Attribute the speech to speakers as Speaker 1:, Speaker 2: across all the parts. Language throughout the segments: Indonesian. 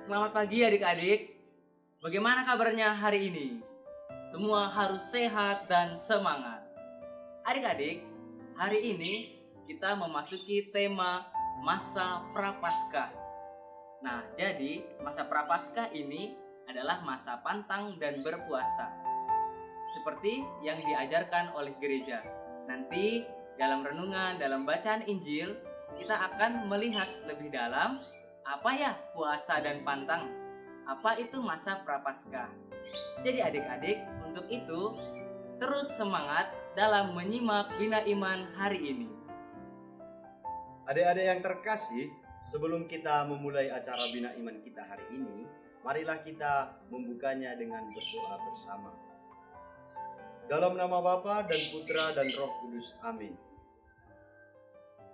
Speaker 1: Selamat pagi adik-adik. Bagaimana kabarnya hari ini? Semua harus sehat dan semangat. Adik-adik, hari ini kita memasuki tema masa Prapaskah. Nah, jadi masa Prapaskah ini adalah masa pantang dan berpuasa. Seperti yang diajarkan oleh gereja. Nanti dalam renungan, dalam bacaan Injil, kita akan melihat lebih dalam apa ya puasa dan pantang? Apa itu masa Prapaskah? Jadi adik-adik, untuk itu terus semangat dalam menyimak Bina Iman hari ini.
Speaker 2: Adik-adik yang terkasih, sebelum kita memulai acara Bina Iman kita hari ini, marilah kita membukanya dengan berdoa bersama. Dalam nama Bapa dan Putra dan Roh Kudus, amin.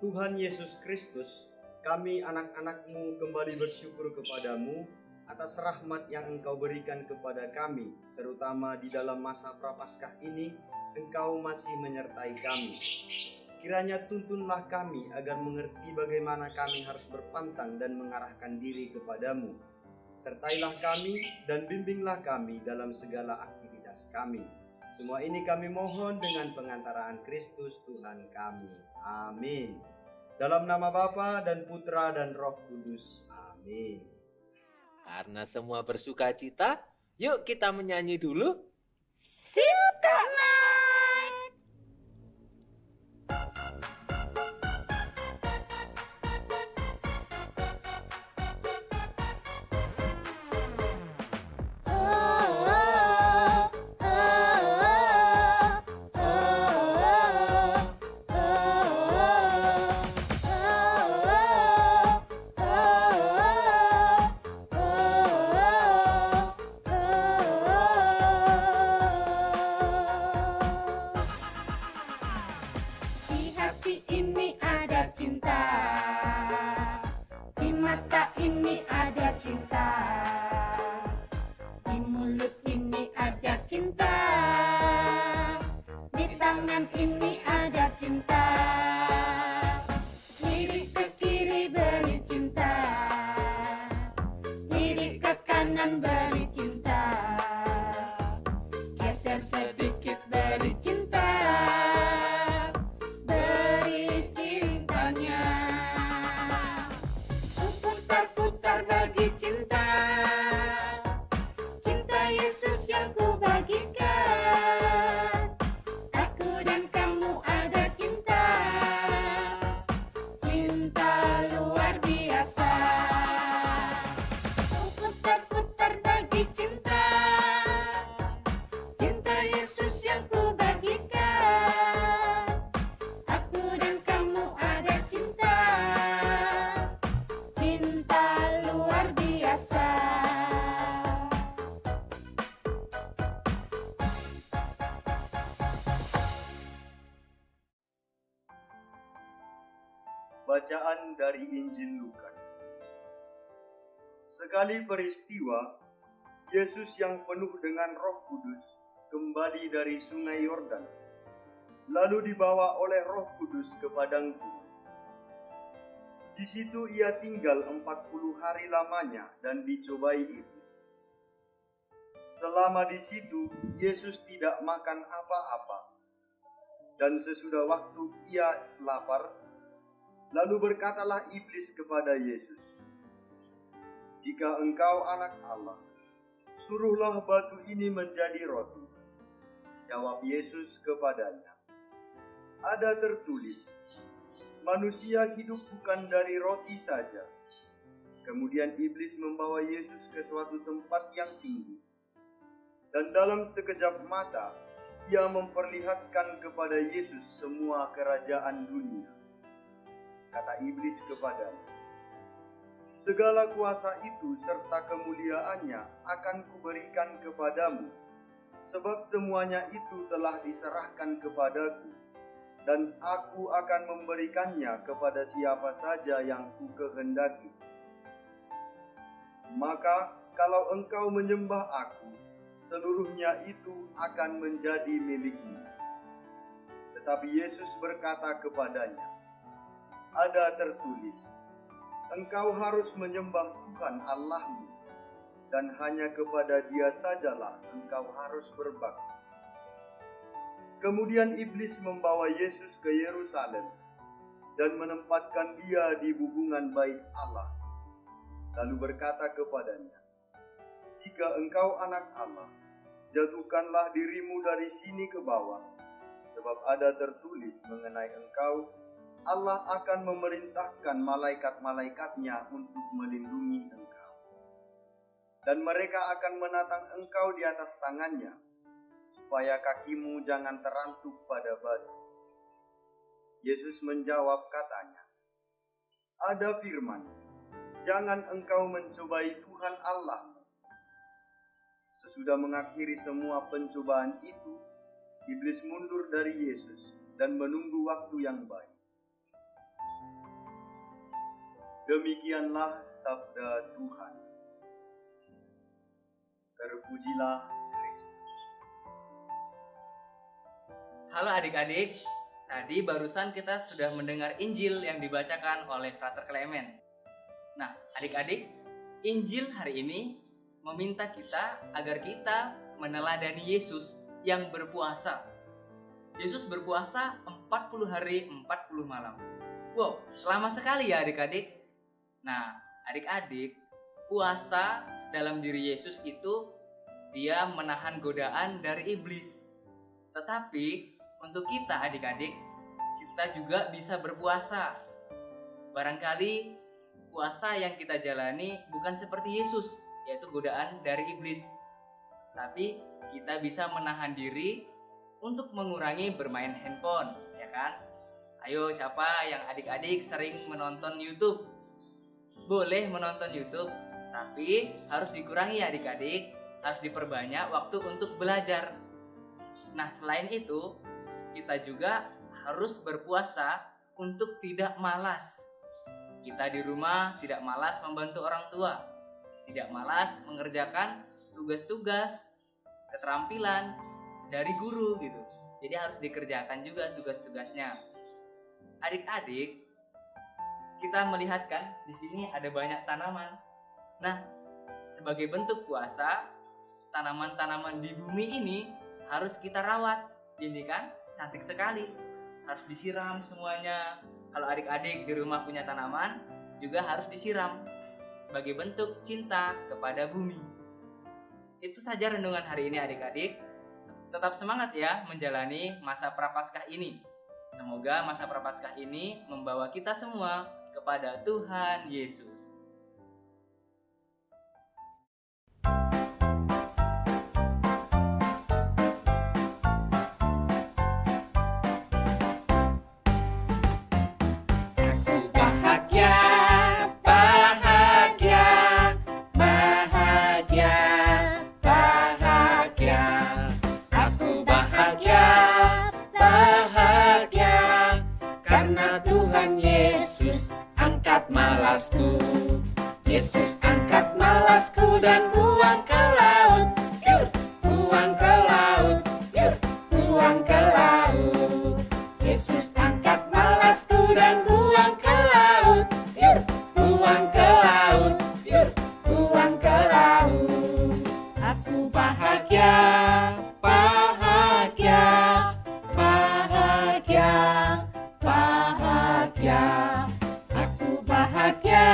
Speaker 2: Tuhan Yesus Kristus, kami anak-anak-Mu kembali bersyukur kepadamu atas rahmat yang Engkau berikan kepada kami, terutama di dalam masa Prapaskah ini. Engkau masih menyertai kami. Kiranya tuntunlah kami agar mengerti bagaimana kami harus berpantang dan mengarahkan diri kepadamu. Sertailah kami dan bimbinglah kami dalam segala aktivitas kami. Semua ini kami mohon dengan pengantaraan Kristus Tuhan kami. Amin. Dalam nama Bapa dan Putra dan Roh Kudus. Amin.
Speaker 3: Karena semua bersuka cita, yuk kita menyanyi dulu.
Speaker 4: Silakan, Mat. Di hati ini ada cinta, di mata ini ada cinta, di mulut ini ada cinta, di tangan ini ada cinta. Kiri ke kiri beri cinta, kiri ke kanan beri cinta, geser sedikit beri cinta. Beri cintanya, putar-putar bagi cinta, cinta Yesus yang ku bagikan. Aku dan kamu ada cinta, cinta luar biasa. Putar-putar bagi cinta, cinta Yesus yang ku bagikan. Aku dan kamu ada cinta, cinta luar biasa.
Speaker 2: Bacaan dari Injil Lukas. Sekali peristiwa, Yesus yang penuh dengan Roh Kudus kembali dari Sungai Yordan, lalu dibawa oleh Roh Kudus ke padang gurun. Di situ ia tinggal 40 hari lamanya dan dicobai iblis. Selama di situ, Yesus tidak makan apa-apa. Dan sesudah waktu ia lapar, lalu berkatalah iblis kepada Yesus, "Jika engkau anak Allah, suruhlah batu ini menjadi roti." Jawab Yesus kepadanya, "Ada tertulis, manusia hidup bukan dari roti saja." Kemudian iblis membawa Yesus ke suatu tempat yang tinggi, dan dalam sekejap mata ia memperlihatkan kepada Yesus semua kerajaan dunia. Kata iblis kepadanya, "Segala kuasa itu serta kemuliaannya akan kuberikan kepadamu, sebab semuanya itu telah diserahkan kepadaku, dan aku akan memberikannya kepada siapa saja yang kukehendaki. Maka kalau engkau menyembah aku, seluruhnya itu akan menjadi milikmu." Tetapi Yesus berkata kepadanya, "Ada tertulis, engkau harus menyembah Tuhan Allahmu, dan hanya kepada Dia sajalah engkau harus berbakti. Kemudian iblis membawa Yesus ke Yerusalem dan menempatkan Dia di hubungan bait Allah, lalu berkata kepadanya, "Jika engkau anak Allah, jatuhkanlah dirimu dari sini ke bawah, sebab ada tertulis mengenai engkau, Allah akan memerintahkan malaikat-malaikatnya untuk melindungi engkau. Dan mereka akan menatang engkau di atas tangannya, supaya kakimu jangan terantuk pada batu." Yesus menjawab katanya, "Ada firman, jangan engkau mencobai Tuhan Allahmu." Sesudah mengakhiri semua pencobaan itu, iblis mundur dari Yesus dan menunggu waktu yang baik. Demikianlah sabda Tuhan. Terpujilah Kristus.
Speaker 1: Halo adik-adik, tadi barusan kita sudah mendengar Injil yang dibacakan oleh Frater Clement. Nah, adik-adik, Injil hari ini meminta kita agar kita meneladani Yesus yang berpuasa. Yesus berpuasa 40 hari 40 malam. Wow, lama sekali ya adik-adik. Nah, adik-adik, puasa dalam diri Yesus itu dia menahan godaan dari iblis. Tetapi untuk kita adik-adik, kita juga bisa berpuasa. Barangkali puasa yang kita jalani bukan seperti Yesus, yaitu godaan dari iblis. Tapi kita bisa menahan diri untuk mengurangi bermain handphone, ya kan? Ayo, siapa yang adik-adik sering menonton YouTube? Boleh menonton YouTube, tapi harus dikurangi ya adik-adik, harus diperbanyak waktu untuk belajar. Nah, selain itu, kita juga harus berpuasa untuk tidak malas. Kita di rumah tidak malas membantu orang tua, tidak malas mengerjakan tugas-tugas, keterampilan dari guru gitu. Jadi harus dikerjakan juga tugas-tugasnya. Adik-adik, kita melihat kan di sini ada banyak tanaman. Nah, sebagai bentuk puasa, tanaman-tanaman di bumi ini harus kita rawat. Ini kan cantik sekali. Harus disiram semuanya. Kalau adik-adik di rumah punya tanaman, juga harus disiram sebagai bentuk cinta kepada bumi. Itu saja renungan hari ini adik-adik. Tetap semangat ya menjalani masa Prapaskah ini. Semoga masa Prapaskah ini membawa kita semua kepada Tuhan Yesus.
Speaker 3: Aku bahagia, bahagia, bahagia, bahagia. Aku bahagia, bahagia, karena Tuhan Yesus angkat malasku. Yesus angkat malasku dan buang ke laut. Yur, buang ke laut. Yur, buang ke laut. Yesus angkat malasku dan buang ke laut. Yur, buang ke laut. Yur, buang ke laut. Aku bahagia, bahagia, bahagia, bahagia. Aku bahagia,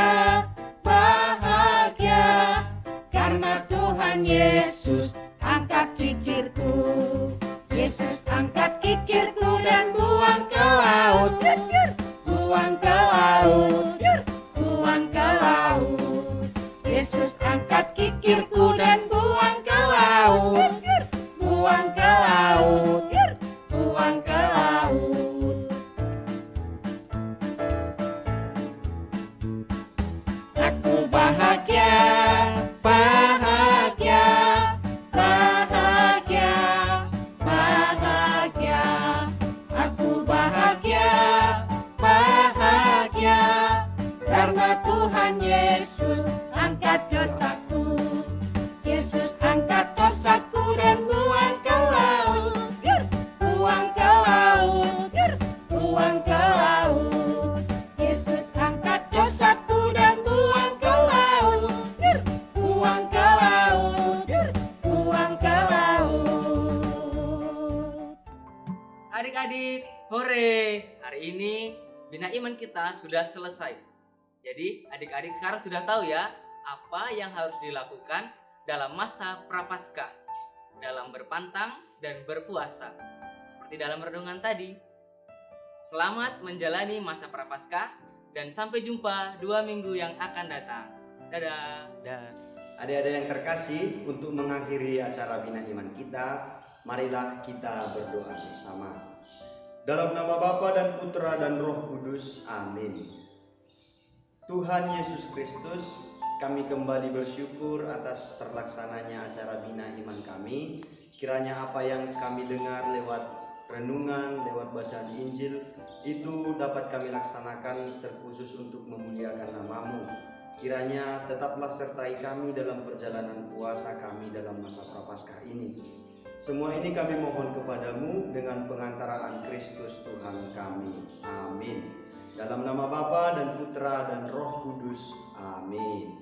Speaker 1: Adik-adik, hore! Hari ini Bina Iman kita sudah selesai. Jadi adik-adik sekarang sudah tahu ya apa yang harus dilakukan dalam masa Prapaskah, dalam berpantang dan berpuasa. Seperti dalam renungan tadi. Selamat menjalani masa Prapaskah dan sampai jumpa 2 minggu yang akan datang. Dadah.
Speaker 2: Adik-adik yang terkasih, untuk mengakhiri acara Bina Iman kita, marilah kita berdoa bersama. Dalam nama Bapa dan Putra dan Roh Kudus, amin. Tuhan Yesus Kristus, kami kembali bersyukur atas terlaksananya acara Bina Iman kami. Kiranya apa yang kami dengar lewat renungan, lewat bacaan Injil, itu dapat kami laksanakan terkhusus untuk memuliakan nama-Mu. Kiranya tetaplah sertai kami dalam perjalanan puasa kami dalam masa Prapaskah ini. Semua ini kami mohon kepadamu dengan pengantaraan Kristus Tuhan kami. Amin. Dalam nama Bapa dan Putra dan Roh Kudus. Amin.